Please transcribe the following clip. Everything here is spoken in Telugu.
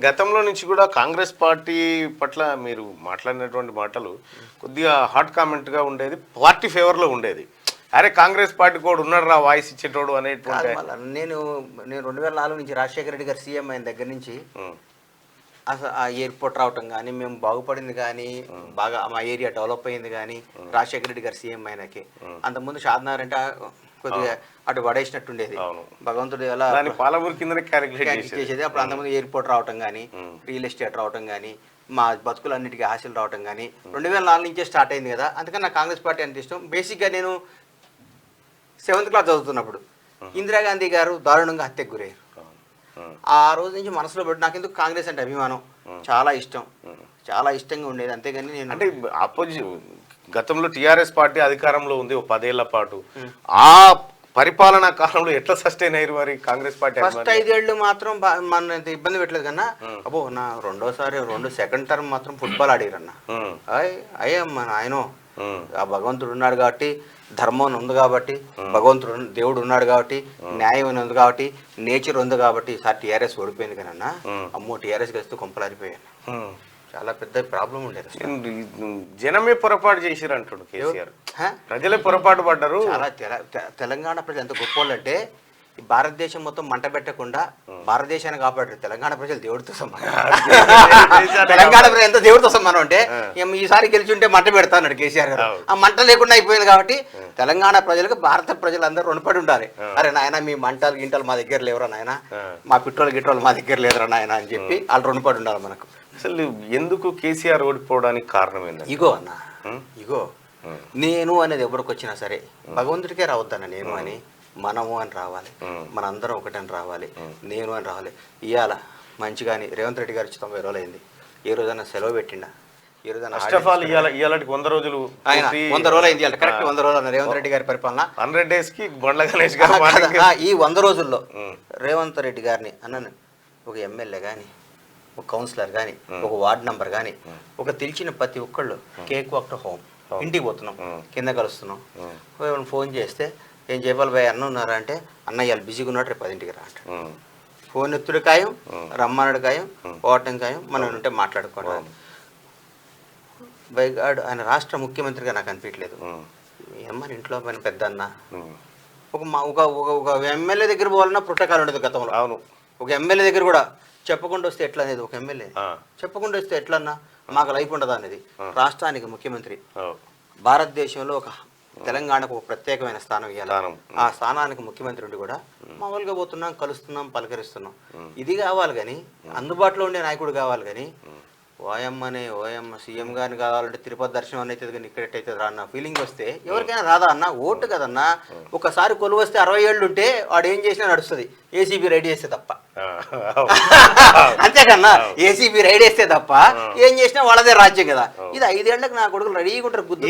గతంలో నుంచి కూడా కాంగ్రెస్ పార్టీ పట్ల మీరు మాట్లాడినటువంటి మాటలు కొద్దిగా హాట్ కామెంట్గా ఉండేది, పార్టీ ఫేవర్లో ఉండేది. అరే కాంగ్రెస్ పార్టీ కూడా ఉన్నాడు రా వాయిస్ ఇచ్చేటోడు అనేటువంటి. నేను 2004 నుంచి రాజశేఖర రెడ్డి గారు సీఎం అయిన దగ్గర నుంచి అసలు ఆ ఎయిర్పోర్ట్ రావటం కానీ, మేము బాగుపడింది కానీ, బాగా మా ఏరియా డెవలప్ అయింది కానీ రాజశేఖర రెడ్డి గారు సీఎం అయినకి. అంతకుముందు షాద్నగర్ అంటే కొద్దిగా అటు పడేసినట్టుండేది. భగవంతుడు ఎలా పాలమూరు కింద క్యాలిక్యులేట్ చేసేది. అప్పుడు అంతకుముందు ఎయిర్పోర్ట్ రావటం కానీ, రియల్ ఎస్టేట్ రావటం కానీ, మా బతుకులన్నిటికీ ఆశలు రావటం కానీ 2004 నుంచే స్టార్ట్ అయింది కదా. అందుకని నాకు కాంగ్రెస్ పార్టీ అంటే ఇష్టం. బేసిక్గా నేను 7th క్లాస్ చదువుతున్నప్పుడు ఇందిరాగాంధీ గారు దారుణంగా హత్యకు గురయ్యారు. ఆ రోజు నుంచి మనసులో పెట్టి నాకు ఎందుకు కాంగ్రెస్ అంటే అభిమానం, చాలా ఇష్టం, చాలా ఇష్టంగా ఉండేది. అంతేగాని నేను అంటే గతంలో టీఆర్ఎస్ పార్టీ అధికారంలో ఉంది 10 ఏళ్ల పాటు. ఆ పరిపాలనా కాలంలో ఎట్లా సస్టైన్ అయ్యారు మరి కాంగ్రెస్ పార్టీ? ఫస్ట్ 5 ఏళ్ళు మాత్రం మన ఇబ్బంది పెట్టలేదు కన్నా. అబ్బో నా సెకండ్ టర్మ్ మాత్రం ఫుట్బాల్ ఆడిరన్న. అయ్యమ్మ ఆయన ఆ భగవంతుడు ఉన్నాడు కాబట్టి, ధర్మం ఉంది కాబట్టి, భగవంతుడు దేవుడు ఉన్నాడు కాబట్టి, న్యాయం ఉంది కాబట్టి, నేచర్ ఉంది కాబట్టి ఈసారి టీఆర్ఎస్ ఓడిపోయింది కానీ అన్న. అమ్మో టీఆర్ఎస్ గెలిస్తే కొంపలారిపోయాను. చాలా పెద్ద ప్రాబ్లం ఉండేది. జనమే పొరపాటు చేసిరు అంటాడు కేసీఆర్. ప్రజలే పొరపాటు పడ్డారు. చాలా తెలంగాణ ప్రజలు ఎంత గొప్ప వాళ్ళు అంటే భారతదేశం మొత్తం మంట పెట్టకుండా భారతదేశాన్ని కాపాడారు. తెలంగాణ ప్రజలు దేవుడితో సమానం. తెలంగాణ ప్రజలు ఎంత దేవుడితో సమానం అంటే ఈసారి గెలిచి ఉంటే మంట పెడతాడు కేసీఆర్ గారు. ఆ మంట లేకుండా అయిపోయింది కాబట్టి తెలంగాణ ప్రజలకు భారత ప్రజలందరూ రుణపడి ఉండాలి. అరే నాయన మీ మంటలు గింటలు మా దగ్గర లేవురా నాయన, మా గిట్రోలు మా దగ్గర లేదురా నాయన అని చెప్పి వాళ్ళు రుణపడి ఉండాలి మనకు. అసలు ఎందుకు కేసీఆర్ ఓడిపోవడానికి కారణం ఏంటంటే ఇగో అన్న, ఇగో నేను అనేది ఎవరికి వచ్చినా సరే భగవంతుడికే రావద్దన్న. నేను అని, మనము అని రావాలి, మనందరం ఒకటని రావాలి, నేను అని రావాలి. ఇవాళ మంచిగాని రేవంత్ రెడ్డి గారు 90 రోజులు అయింది. ఏ రోజైనా సెలవు పెట్టిండా? ఏ రోజైనా 100 రోజులు 100 రోజులు అయింది. కరెక్ట్ 100 రోజులు అన్న రేవంత్ రెడ్డి గారి పరిపాలన. 100 days కి బండ్ల గణేష్ గారు ఈ 100 రోజుల్లో రేవంత్ రెడ్డి గారిని అన్నాను, ఒక ఎమ్మెల్యే కానీ, ఒక కౌన్సిలర్ కానీ, ఒక వార్డు నంబర్ కానీ, ఒక తెలిసిన ప్రతి ఒక్కళ్ళు కేక్ వాక్ టు హోమ్, ఇంటికి పోతున్నాం, కింద కలుస్తున్నాం. ఫోన్ చేస్తే ఏం చెప్పాలి భయ అన్న ఉన్నారా అంటే, అన్న ఇవాళ బిజీగా ఉన్నాడు, రేపు 10ంటికి రా అంట. ఫోన్ ఎత్తుడు ఖాయం, రమ్మనుడు ఖాయం, పోవటం ఖాయం, మనం ఉంటే మాట్లాడుకోవడం. బైగాడు ఆయన రాష్ట్ర ముఖ్యమంత్రిగా నాకు అనిపించలేదు. ఏమని ఇంట్లో పైన పెద్ద అన్న ఒక ఎమ్మెల్యే దగ్గర పోవాలన్నా ప్రోటోకాల్ ఉండదు గతంలో. అవును, ఒక ఎమ్మెల్యే దగ్గర కూడా చెప్పకుండా వస్తే ఎట్లా అనేది, ఒక ఎమ్మెల్యే చెప్పకుండా వస్తే ఎట్లన్నా మాకు లైఫ్ ఉండదు అనేది. రాష్ట్రానికి ముఖ్యమంత్రి, భారతదేశంలో ఒక తెలంగాణకు ఒక ప్రత్యేకమైన స్థానం ఇవ్వాలి. ఆ స్థానానికి ముఖ్యమంత్రి ఉండి కూడా మామూలుగా పోతున్నాం, కలుస్తున్నాం, పలకరిస్తున్నాం. ఇది కావాలి కానీ, అందుబాటులో ఉండే నాయకుడు కావాలి కానీ, ఓయమ్మ సీఎం గారిని కావాలంటే తిరుపతి దర్శనం అని అవుతుంది కానీ ఇక్కడైతే రా అన్న ఫీలింగ్ వస్తే ఎవరికైనా రాదా అన్న? ఓటు కదన్నా. ఒకసారి కొలువు వస్తే 60 ఏళ్ళు ఉంటే వాడు ఏం చేసినా నడుస్తుంది, ఏసీబీ రైడ్ చేస్తే తప్ప. అంతేకన్నా, ఏసీబీ రైడ్ చేస్తే తప్ప ఏం చేసినా వాళ్ళదే రాజ్యం కదా. ఇది 5 ఏళ్ళకి నా కొడుకులు రెడీగా ఉంటారు గుద్దు.